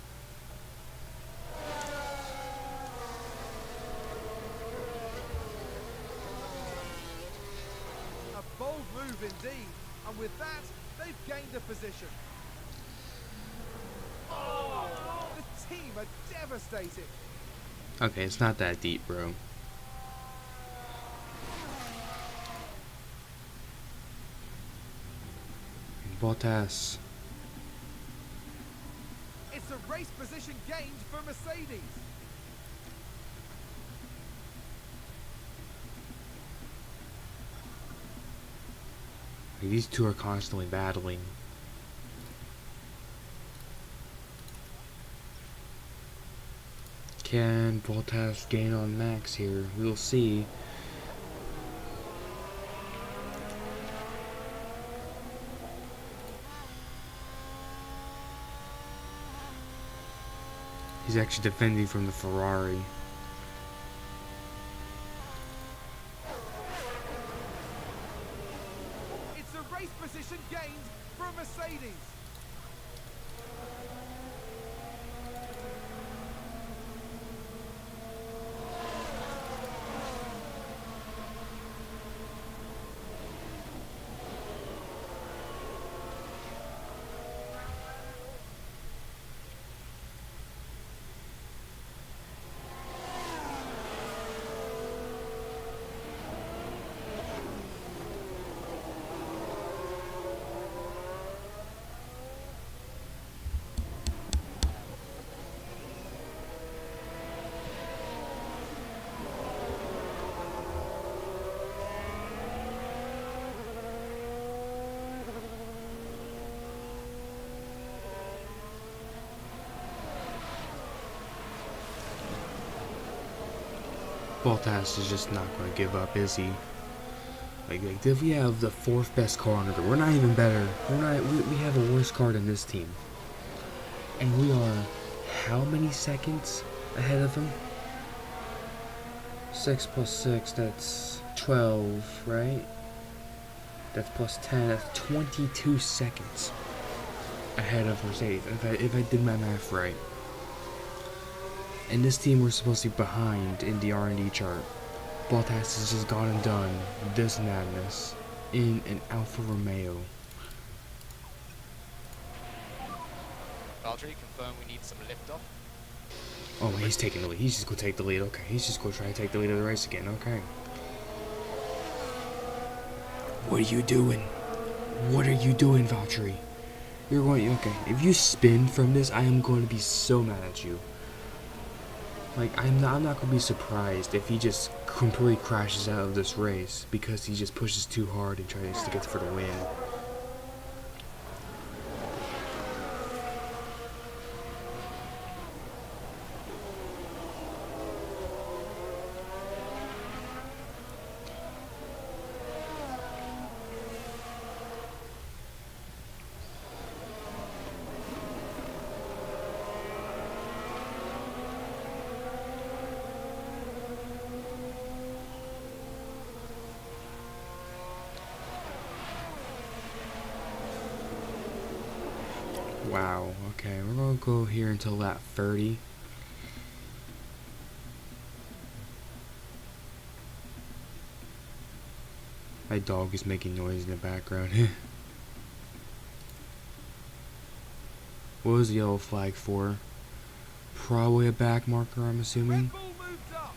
A bold move indeed, and with that, they've gained a position. The team are devastated. Okay, it's not that deep, bro. And Bottas. It's a race position gained for Mercedes. These two are constantly battling. Can Bottas gain on Max here? We'll see. He's actually defending from the Ferrari. It's a race position gained for Mercedes. Bottas is just not going to give up, is he? Like if we have the fourth best car on the grid, we're not even better. We have a worse car than this team. And we are how many seconds ahead of them? 6 plus 6, that's 12, right? That's plus 10, that's 22 seconds ahead of Mercedes, if I did my math right. And this team was supposed to be behind in the R&D chart. Bottas has just gone and done this madness in an Alfa Romeo. Valtteri, confirm we need some lift off. Oh, he's taking the lead. He's just gonna take the lead. Okay, he's just gonna try to take the lead of the race again. Okay. What are you doing? What are you doing, Valtteri? You're going. Okay, if you spin from this, I am going to be so mad at you. Like, I'm not gonna be surprised if he just completely crashes out of this race because he just pushes too hard and tries to get for the win. Wow, okay, we're gonna go here until lap 30. My dog is making noise in the background. What was the yellow flag for? Probably a back marker, I'm assuming. Red Bull moved up.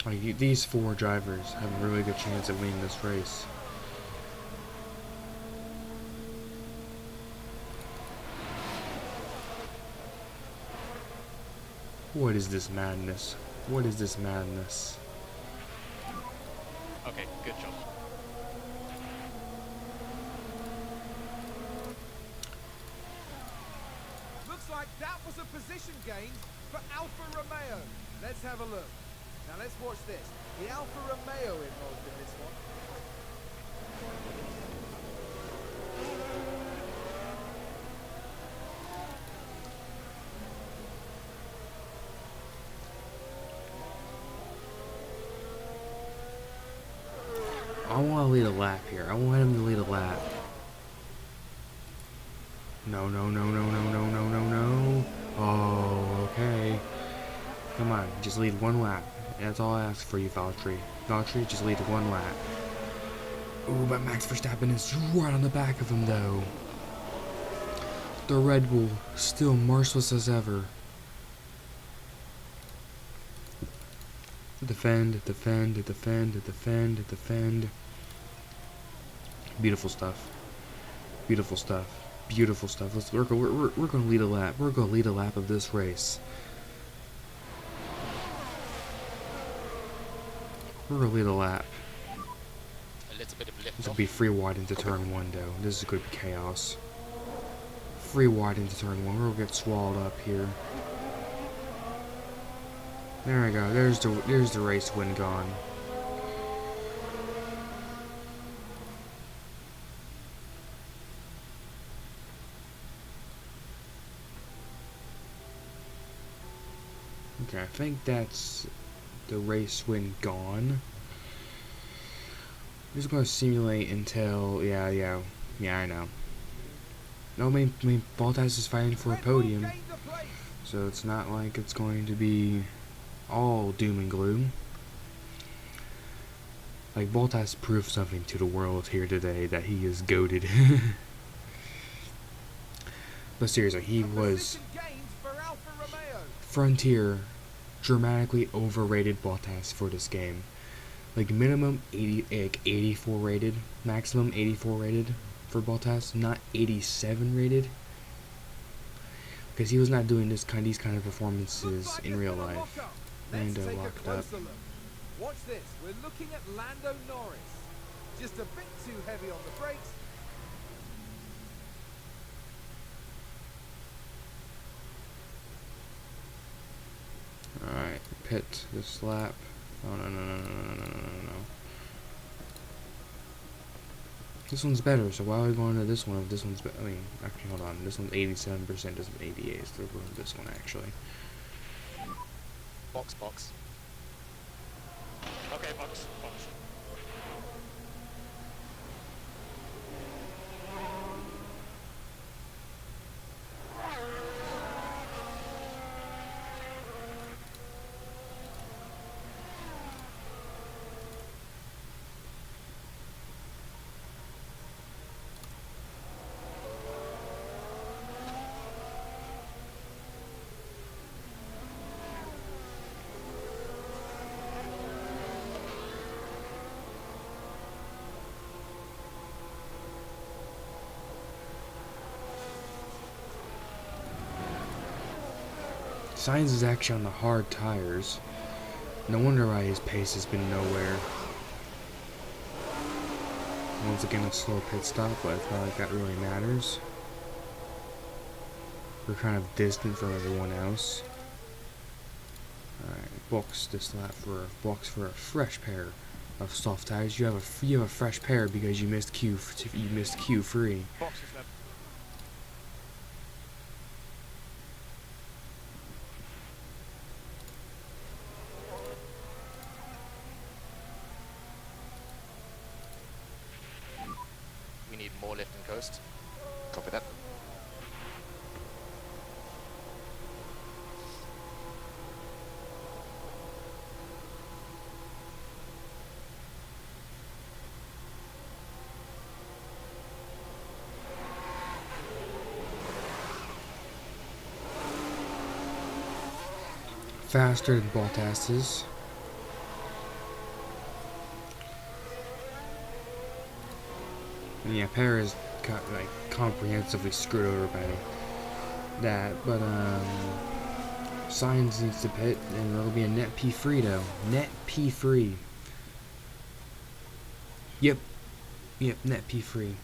Like, these 4 drivers have a really good chance of winning this race. What is this madness? What is this madness? Okay, good job. Looks like that was a position gain for Alfa Romeo. Let's have a look. Now let's watch this. The Alfa Romeo involved in this one. I want to lead a lap here. I want him to lead a lap. No, no, no, no, no, no, no, no, no. Oh, okay. Come on, just lead 1 lap. That's all I ask for you, Valtteri. Valtteri, just lead 1 lap. Ooh, but Max Verstappen is right on the back of him, though. The Red Bull, still merciless as ever. Defend, defend, defend, defend, defend. Beautiful stuff. Beautiful stuff. Beautiful stuff. We're going to lead a lap. We're going to lead a lap of this race. We're going to lead a lap. A little bit of lift This will off. be free wide into turn 1, though. This is going to be chaos. Free wide into turn 1. We're going to get swallowed up here. There we go. There's the race win gone. Okay, I think that's the race win gone. I'm just gonna simulate until yeah, I know. No, I mean Bottas is fighting for a Red Bull podium, gained the place. so it's not like it's going to be all doom and gloom. Like, Bottas proved something to the world here today, that he is goated. But seriously, he A was position gained for Alfa Romeo. Frontier dramatically overrated Bottas for this game. Like, minimum 84 rated, maximum 84 rated for Bottas, not 87 rated. Because he was not doing these kind of performances Looks like in there's real been a life. lock-up. Let's Lando take a locked up. closer look. Watch this. We're looking at Lando Norris. Just a bit too heavy on the brakes. Alright, pit this lap. Oh, no. This one's better, so why are we going to this one if this one's I mean, actually, hold on. This one's 87%, doesn't 88, so we're going to this one, actually. Box, box. Okay, box, box. Sainz is actually on the hard tires. No wonder why his pace has been nowhere. Once again, a slow pit stop, but it's not like that really matters. We're kind of distant from everyone else. Alright, box this lap for a fresh pair of soft tires. You have a fresh pair because you missed Q3. Box is left. We need more lift and coast. Copy that. Faster than Bottas is. And yeah, Perez got like comprehensively screwed over by that, but Sainz needs to pit, and it'll be a net P3 though. Net P3. Yep, net P3.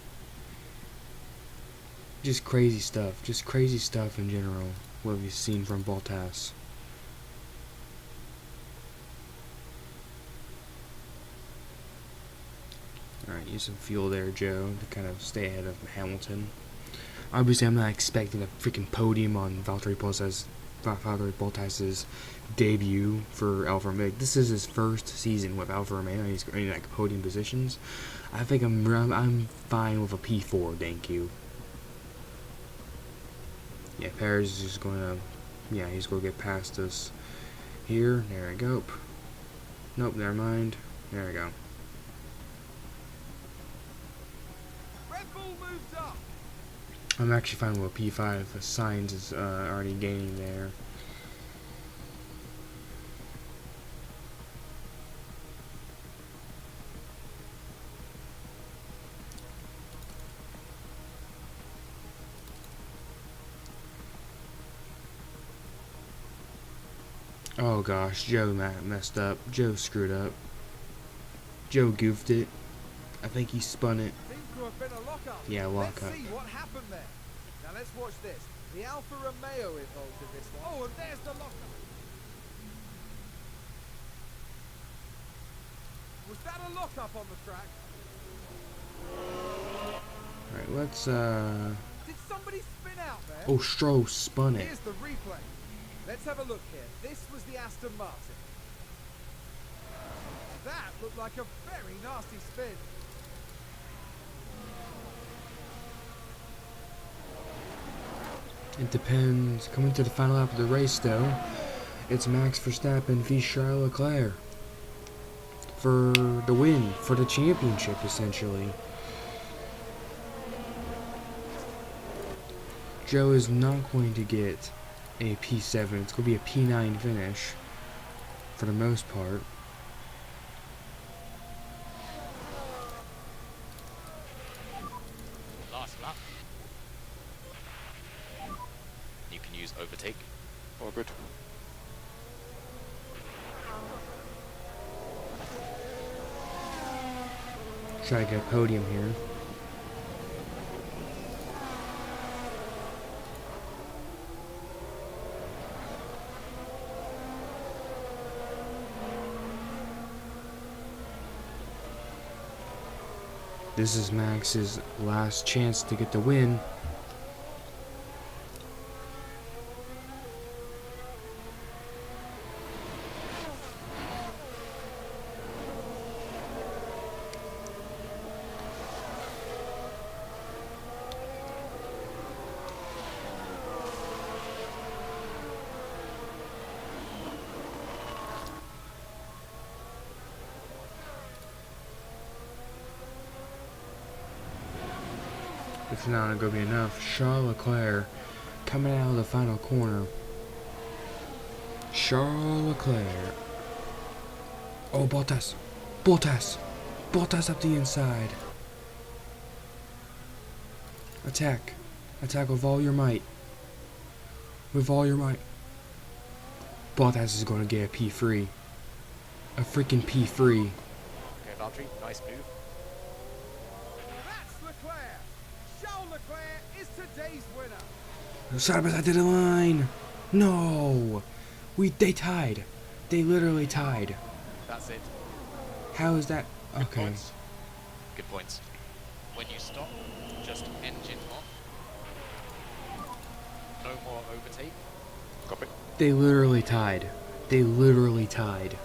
Just crazy stuff in general. What we've seen from Bottas. Alright, use some fuel there, Joe, to kind of stay ahead of Hamilton. Obviously, I'm not expecting a freaking podium on Valtteri Bottas's debut for Alfa Romeo. This is his first season with Alfa Romeo. He's in like podium positions. I think I'm fine with a P4, thank you. Yeah, Perez is just going to, yeah, he's going to get past us here. There we go. Nope, never mind. There we go. I'm actually fine with a P5. The Sainz is already gaining there. Oh gosh, Joe messed up. Joe screwed up. Joe goofed it. I think he spun it. Yeah, lockup. Let's see what happened there. Now let's watch this. The Alfa Romeo involved in this one. Oh, and there's the lockup. Was that a lockup on the track? Alright, let's Did somebody spin out there? oh, Stroll spun it. Here's the replay. Let's have a look here. This was the Aston Martin. That looked like a very nasty spin. It depends. Coming to the final lap of the race, though, it's Max Verstappen v Charles Leclerc for the win, for the championship, essentially. Joe is not going to get a P7. It's going to be a P9 finish for the most part. Last lap. You can use overtake. Oh, good. Try to get a podium here. This is Max's last chance to get the win. It's not going to be enough. Charles Leclerc coming out of the final corner. Charles Leclerc. Oh, Bottas. Bottas. Bottas up the inside. Attack. Attack with all your might. With all your might. Bottas is going to get a P3. A freaking P3. Okay, Valtteri, nice move. That's Leclerc. Charles Leclerc is today's winner. Side by side to the line. No. They tied. They literally tied. That's it. How is that? Good Okay. points. Good points. When you stop, just engine on. No more overtake. Copy. They literally tied. They literally tied.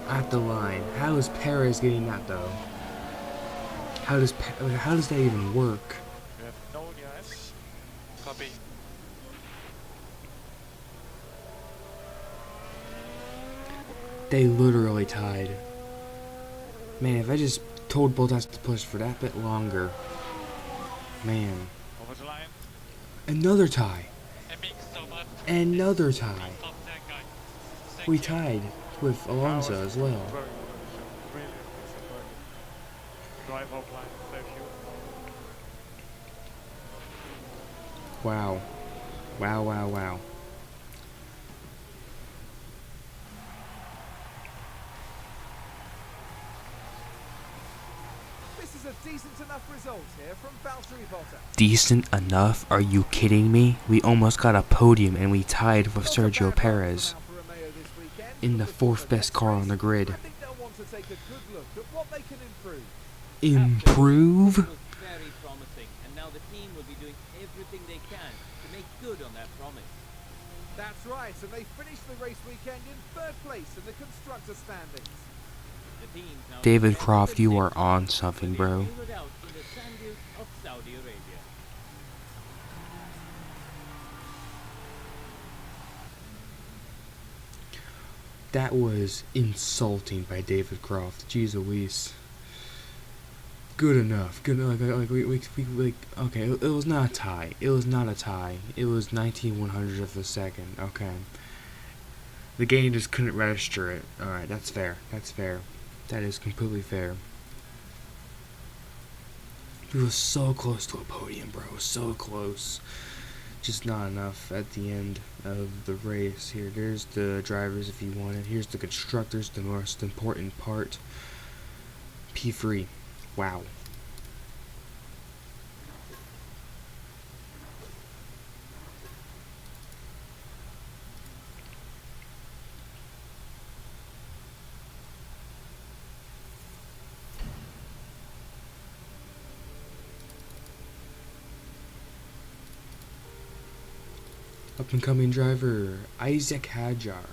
At the line. How is Perez getting that though? How does that even work? You have no DRS. Copy. They literally tied. Man, if I just told Bottas to push for that bit longer. Man. Over the line. Another tie. And being so much. Another tie. Top 10 guy. Thank We you. tied with Alonso as well. Very good. Really impressive. Drive outline, save you. Wow. Wow, wow, wow. This is a decent enough result here from Valtteri Bottas. Decent enough? Are you kidding me? We almost got a podium and we tied with Not a Sergio bad run Perez from Alfa Romeo this weekend, in the but fourth before best next car race, on the grid. I think they'll want to take a good look at what they can improve. Improve? It was very promising, and now the team will be doing everything they can to make good on that promise. That's right, and they finished the race weekend in third place in the constructor standings. The teams now David defend Croft, the you are next on race, something, where bro. they zeroed out in the sand dunes of Saudi Arabia. That was insulting by David Croft. Jeez Louise. Good enough. Good enough. Okay, it was not a tie. It was not a tie. It was 19/100th of a second. Okay. The game just couldn't register it. Alright, that's fair. That's fair. That is completely fair. We were so close to a podium, bro. So close. Just not enough at the end of the race. Here, there's the drivers if you want it. Here's the constructors, the most important part. P3. Wow. Up and coming driver, Isaac Hadjar.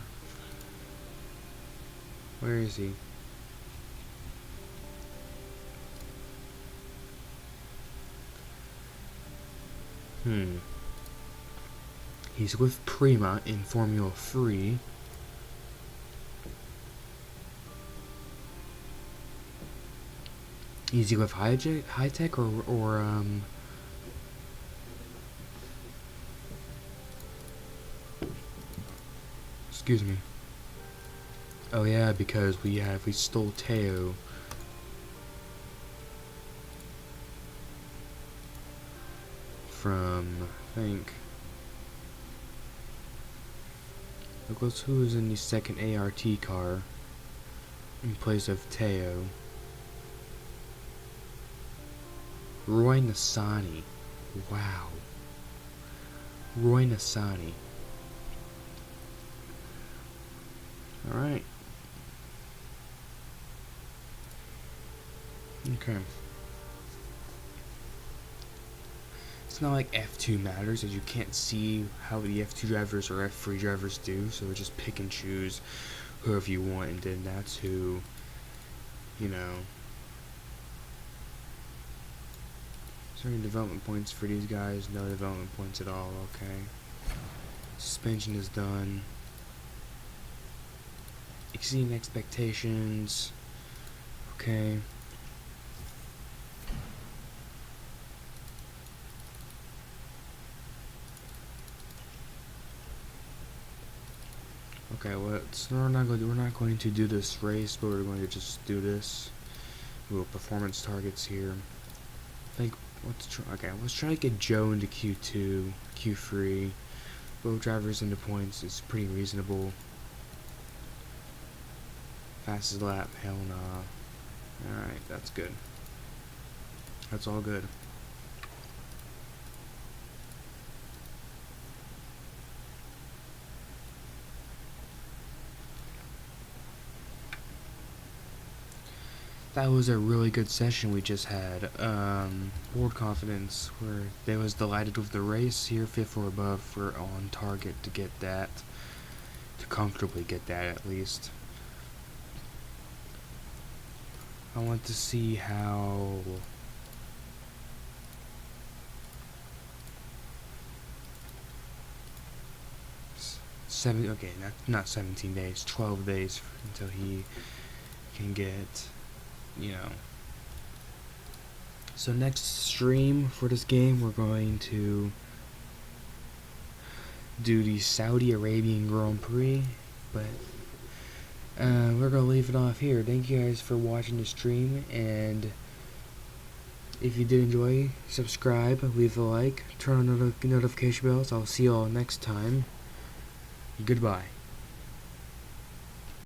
Where is he? He's with Prima in Formula 3. Is he with High Tech or excuse me. Oh yeah, because we stole Teo. From, I think. Look, who is in the second ART car in place of Teo? Roy Nassani. Wow. Roy Nassani. Alright. Okay. It's not like F2 matters, as you can't see how the F2 drivers or F3 drivers do, so just pick and choose whoever you want, and then that's who, you know. Is there any development points for these guys? No development points at all, okay. Suspension is done. Exceeding expectations. Okay. Okay, well, we're not going to do this race, but we're going to just do this. Little performance targets here. I think let's try to get Joe into Q2, Q3. Both drivers into points is pretty reasonable. Fastest lap, hell nah. Alright, that's good. That's all good. That was a really good session we just had. Board confidence, where they was delighted with the race here, 5th or above. We're on target to get that, to comfortably get that at least. I want to see how not 17 days, 12 days until he can get, you know. So next stream for this game, we're going to do the Saudi Arabian Grand Prix, but we're gonna leave it off here. Thank you guys for watching the stream, and if you did enjoy, subscribe, leave a like, turn on the notification bells. I'll see you all next time. Goodbye.